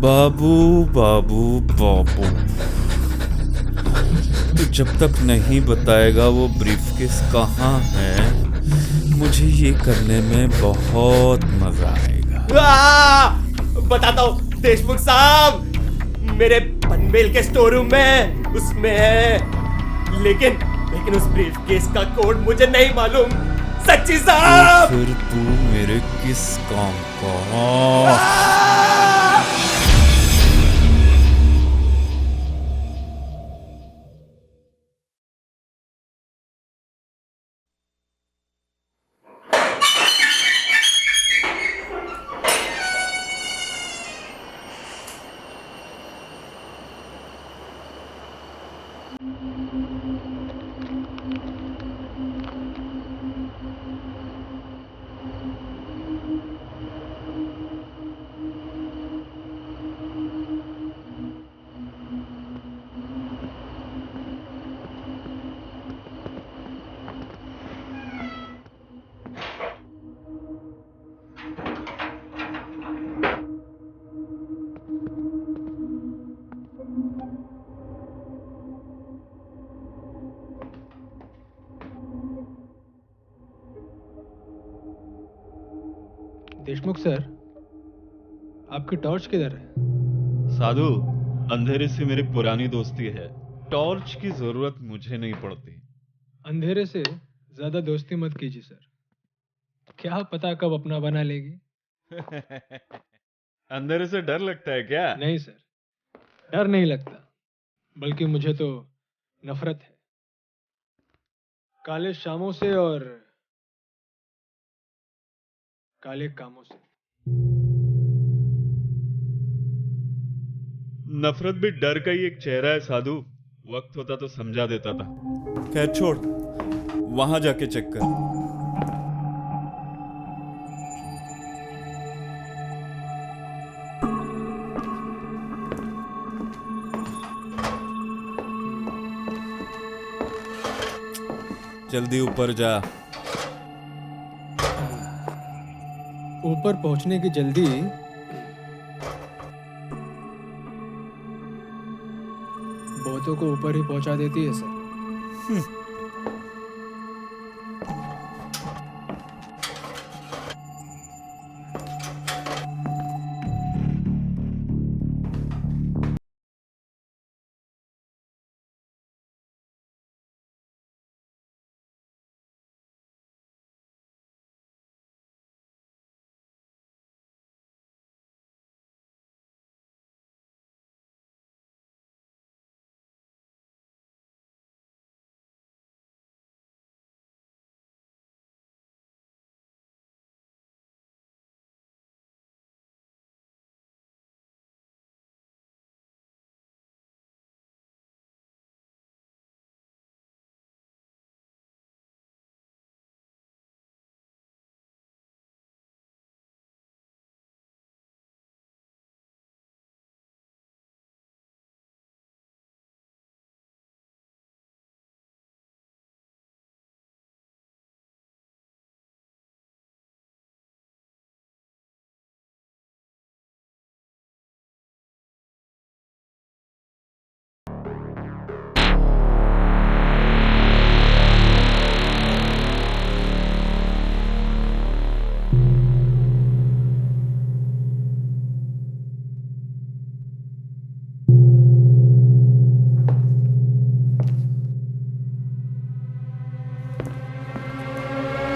बाबू बाबू बाबू, तू जब तक नहीं बताएगा वो ब्रीफकेस कहाँ है, मुझे ये करने में बहुत मजा आएगा। बताता हूँ देशमुख साहब, मेरे पनवेल के स्टोर रूम में उसमें है, लेकिन उस ब्रीफकेस का कोड मुझे नहीं मालूम। सच्ची साहब, तो फिर तू मेरे किस काम का? देशमुख सर, आपकी टॉर्च किधर है? साधु, अंधेरे से मेरी पुरानी दोस्ती है, टॉर्च की जरूरत मुझे नहीं पड़ती। अंधेरे से ज्यादा दोस्ती मत कीजिए सर, क्या पता कब अपना बना लेगी। अंधेरे से डर लगता है क्या? नहीं सर, डर नहीं लगता, बल्कि मुझे तो नफरत है काले शामों से और काले कामों से। नफरत भी डर का ही एक चेहरा है साधु, वक्त होता तो समझा देता था। खैर छोड़, वहां जाके चेक कर। जल्दी ऊपर जा। ऊपर पहुंचने की जल्दी बहुतों को ऊपर ही पहुंचा देती है सर।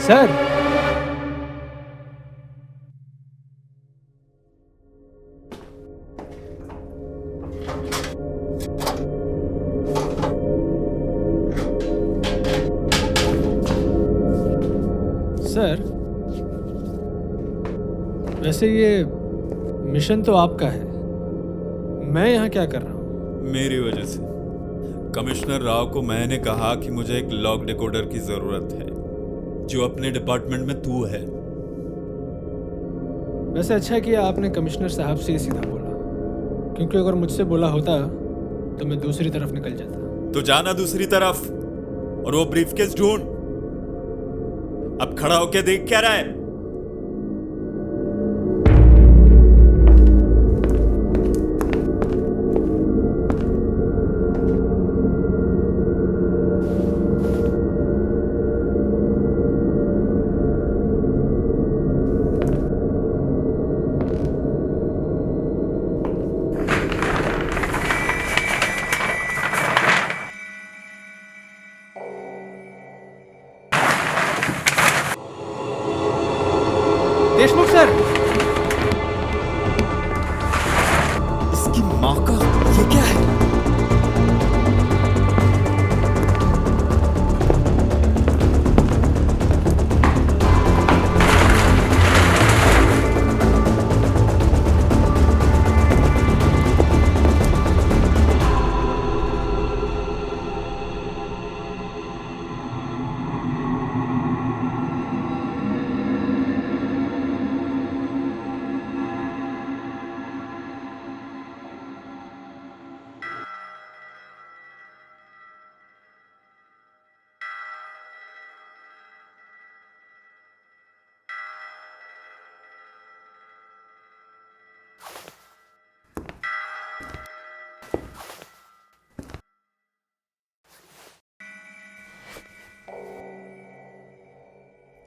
सर, सर वैसे ये मिशन तो आपका है, मैं यहाँ क्या कर रहा हूँ? मेरी वजह से। कमिश्नर राव को मैंने कहा कि मुझे एक लॉक डिकोडर की जरूरत है, जो अपने डिपार्टमेंट में तू है। वैसे अच्छा किया आपने कमिश्नर साहब से ही सीधा बोला, क्योंकि अगर मुझसे बोला होता तो मैं दूसरी तरफ निकल जाता। तो जाना दूसरी तरफ और वो ब्रीफकेस ढूंढ। अब खड़ा होके देख क्या रहा है? देशमुख सर, इसकी माँ का ये क्या है?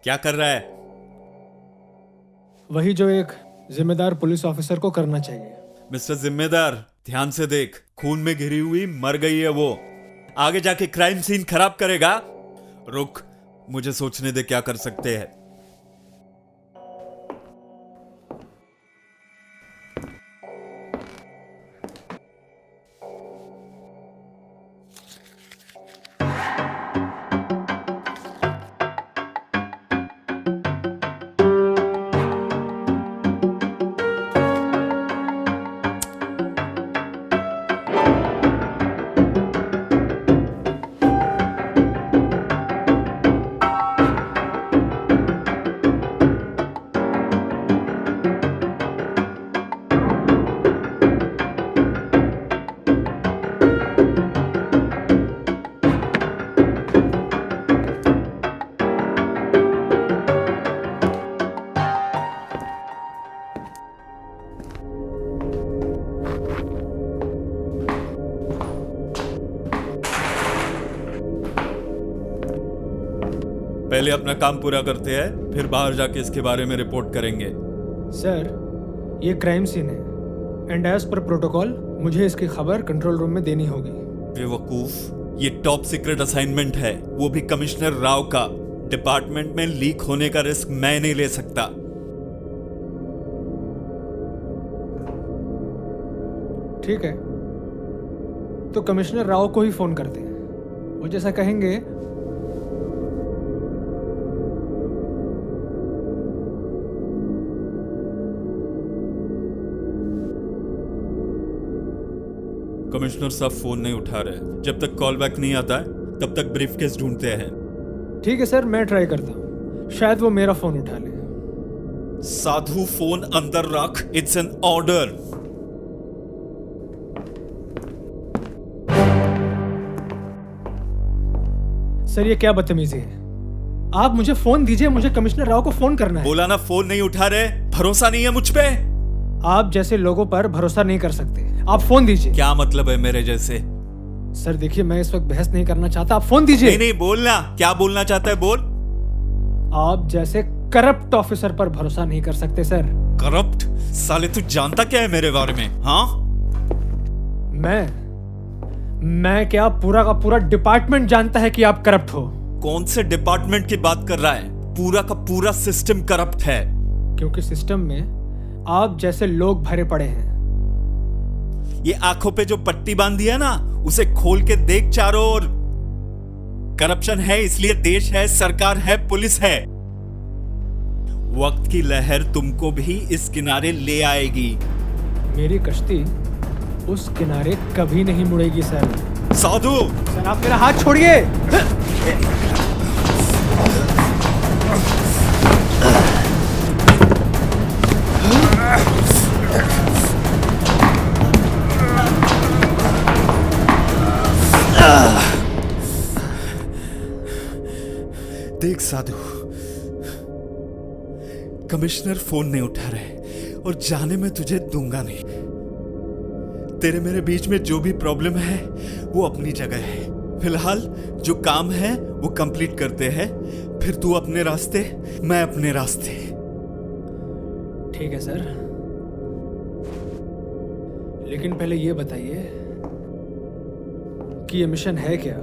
क्या कर रहा है? वही जो एक जिम्मेदार पुलिस ऑफिसर को करना चाहिए। मिस्टर जिम्मेदार, ध्यान से देख, खून में घिरी हुई मर गई है वो। आगे जाके क्राइम सीन खराब करेगा। रुक, मुझे सोचने दे क्या कर सकते हैं। पहले अपना काम पूरा करते हैं, फिर बाहर जाके इसके बारे में रिपोर्ट करेंगे। सर, ये क्राइम सीन है एंड एज पर प्रोटोकॉल मुझे इसकी खबर कंट्रोल रूम में देनी होगी। बेवकूफ, ये टॉप सीक्रेट असाइनमेंट है, वो भी कमिश्नर राव का। डिपार्टमेंट में लीक होने का रिस्क मैं नहीं ले सकता। ठीक है, तो कमिश्नर राव को ही फोन करते हैं। वो जैसा कहेंगे कमिश्नर साहब फोन नहीं उठा रहे। जब तक कॉल बैक नहीं आता है तब तक ब्रीफकेस ढूंढते हैं। ठीक है सर, मैं ट्राई करता हूँ, शायद वो मेरा फोन उठा ले। साधु, फोन अंदर रख, इट्स एन ऑर्डर। सर, ये क्या बदतमीजी है? आप मुझे फोन दीजिए, मुझे कमिश्नर राव को फोन करना है। बोला ना फोन नहीं उठा रहे, भरोसा नहीं है मुझ पे। आप जैसे लोगों पर भरोसा नहीं कर सकते। आप फोन दीजिए। क्या मतलब है मेरे जैसे? सर देखिए, मैं इस वक्त बहस नहीं करना चाहता, आप फोन दीजिए। नहीं नहीं, बोलना, क्या बोलना चाहता है बोल। आप जैसे करप्ट ऑफिसर पर भरोसा नहीं कर सकते सर। करप्ट? साले तू जानता क्या है मेरे बारे में? हाँ, मैं क्या, पूरा का पूरा डिपार्टमेंट जानता है कि आप करप्ट हो। कौन से डिपार्टमेंट की बात कर रहा है? पूरा का पूरा सिस्टम करप्ट है। क्योंकि सिस्टम में आप जैसे लोग भरे पड़े हैं। ये आंखों पे जो पट्टी बांधी है ना, उसे खोल के देख चारों ओर। करप्शन है, इसलिए देश है, सरकार है, पुलिस है। वक्त की लहर तुमको भी इस किनारे ले आएगी। मेरी कश्ती उस किनारे कभी नहीं मुड़ेगी सर। साधु, सर आप मेरा हाथ छोड़िए। देख साधु, कमिश्नर फोन नहीं उठा रहे और जाने में तुझे दूंगा नहीं। तेरे मेरे बीच में जो भी प्रॉब्लम है वो अपनी जगह है। फिलहाल जो काम है वो कंप्लीट करते हैं, फिर तू अपने रास्ते, मैं अपने रास्ते। ठीक है सर, लेकिन पहले ये बताइए कि ये मिशन है क्या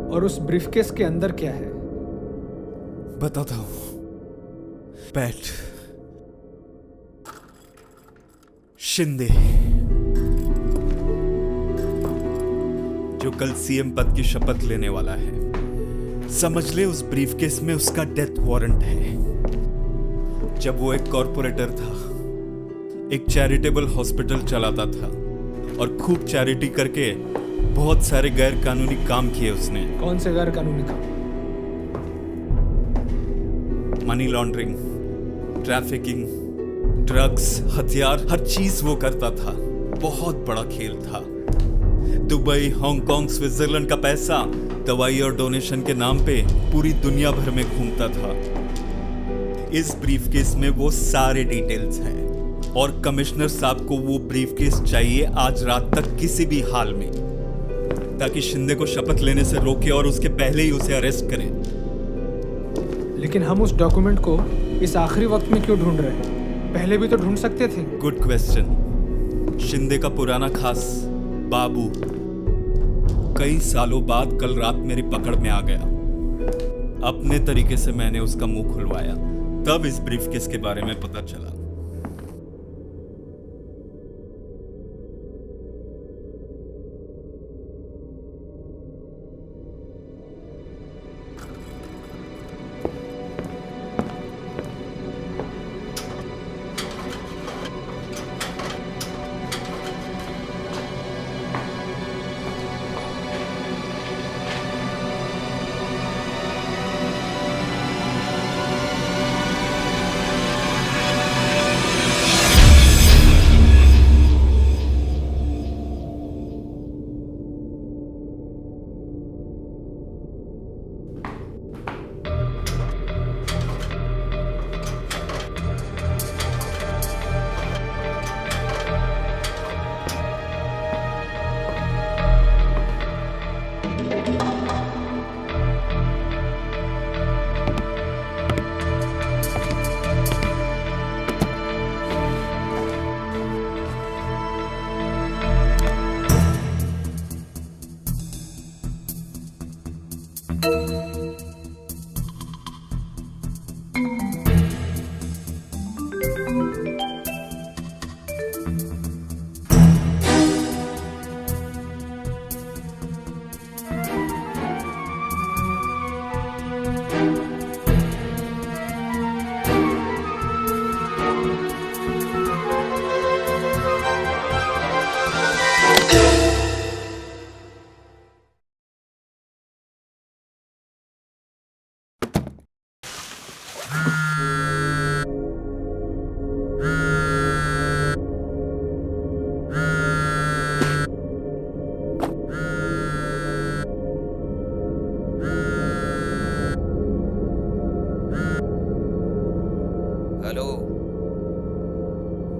और उस ब्रीफकेस के अंदर क्या है। बताता हूं, बैठ। शिंदे, जो कल सीएम पद की शपथ लेने वाला है, समझ ले उस ब्रीफकेस में उसका डेथ वारंट है। जब वो एक कॉर्पोरेटर था, एक चैरिटेबल हॉस्पिटल चलाता था और खूब चैरिटी करके बहुत सारे गैर कानूनी काम किए उसने। कौन से गैर कानूनी काम? मनी लॉन्ड्रिंग, ट्रैफिकिंग, ड्रग्स, हथियार, हर चीज वो करता था। बहुत बड़ा खेल था। दुबई, हांगकांग, स्विट्जरलैंड का पैसा दवाई और डोनेशन के नाम पे पूरी दुनिया भर में घूमता था। इस ब्रीफकेस में वो सारे डिटेल्स हैं और कमिश्नर साहब को वो ब्रीफकेस चाहिए आज रात तक किसी भी हाल में, ताकि शिंदे को शपथ लेने से रोके और उसके पहले ही उसे अरेस्ट करें। लेकिन हम उस डॉक्यूमेंट को इस आखिरी वक्त में क्यों ढूंढ रहे हैं? पहले भी तो ढूंढ सकते थे। Good question. शिंदे का पुराना खास बाबू कई सालों बाद कल रात मेरी पकड़ में आ गया। अपने तरीके से मैंने उसका मुंह खुलवाया, तब इस ब्रीफकेस के बारे में पता चला।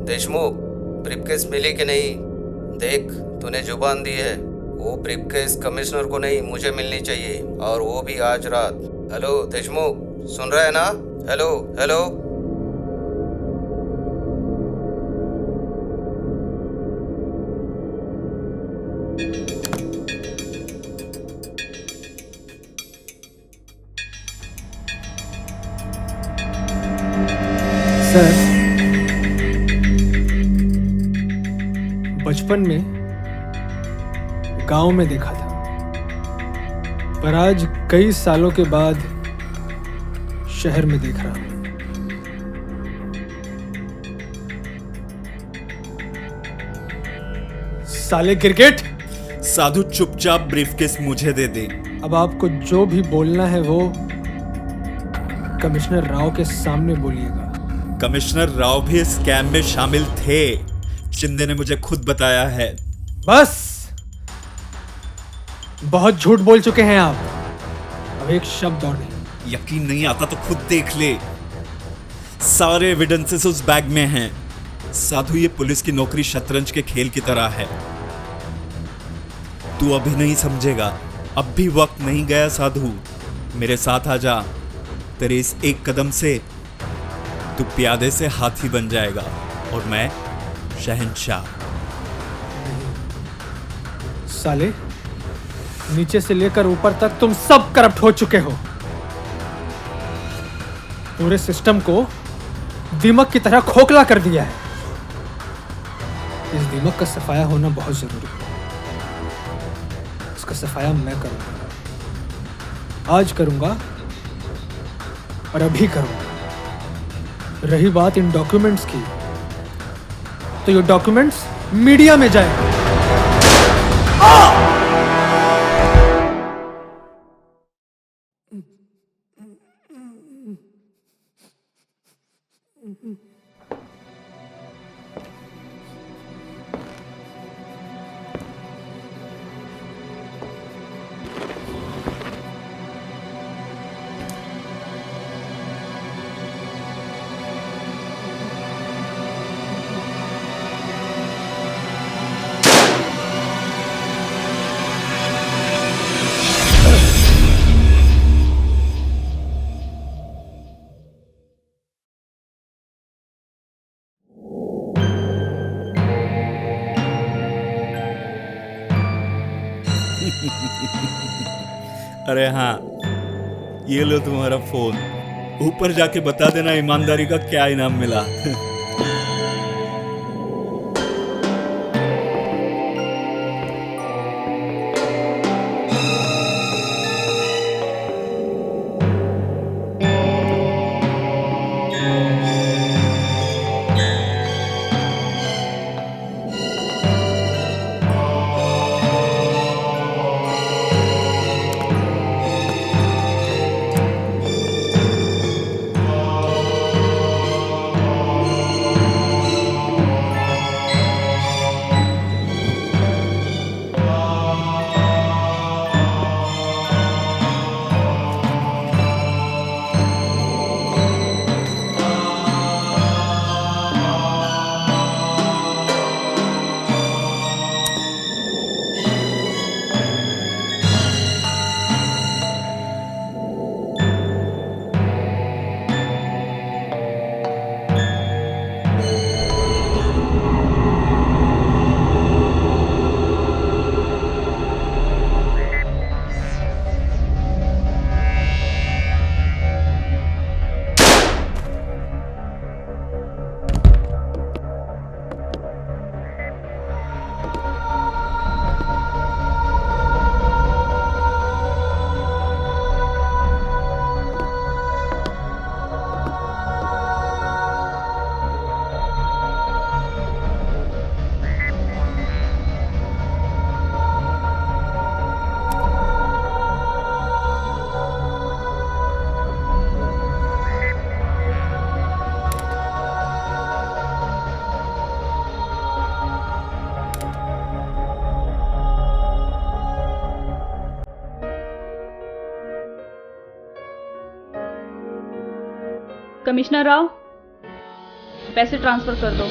देशमुख, ब्रीफकेस मिली कि नहीं? देख, तूने जुबान दी है, वो ब्रीफकेस कमिश्नर को नहीं मुझे मिलनी चाहिए, और वो भी आज रात। हेलो देशमुख, सुन रहा है ना? Hello hello. सर, बचपन में गांव में देखा था, पर आज कई सालों के बाद शहर में देख रहा हूं। साले क्रिकेट, साधु चुपचाप ब्रीफकेस मुझे दे दे। अब आपको जो भी बोलना है वो कमिश्नर राव के सामने बोलिएगा। कमिश्नर राव भी इस स्कैम में शामिल थे, शिंदे ने मुझे खुद बताया है। बस, बहुत झूठ बोल चुके हैं आप, अब एक शब्द और नहीं। यकीन नहीं आता तो खुद देख ले, सारे एविडेंसेस उस बैग में हैं। साधु, ये पुलिस की नौकरी शतरंज के खेल की तरह है। तू अभी नहीं समझेगा, अब भी वक्त नहीं गया साधु। मेरे साथ आ जा, तेरे इस एक कदम से तू प्यादे से हाथी बन जाएगा और मैं शहंशाह। साले, नीचे से लेकर ऊपर तक तुम सब करप्ट हो चुके हो। पूरे सिस्टम को दीमक की तरह खोखला कर दिया है। इस दीमक का सफाया होना बहुत जरूरी है। इसका सफाया मैं करूंगा, आज करूंगा और अभी करूंगा। रही बात इन डॉक्यूमेंट्स की, तो ये डॉक्यूमेंट्स मीडिया में जाएंगे। अरे हाँ, ये लो तुम्हारा फोन। ऊपर जाके बता देना ईमानदारी का क्या इनाम मिला। कमिश्नर राव, पैसे ट्रांसफर कर दो।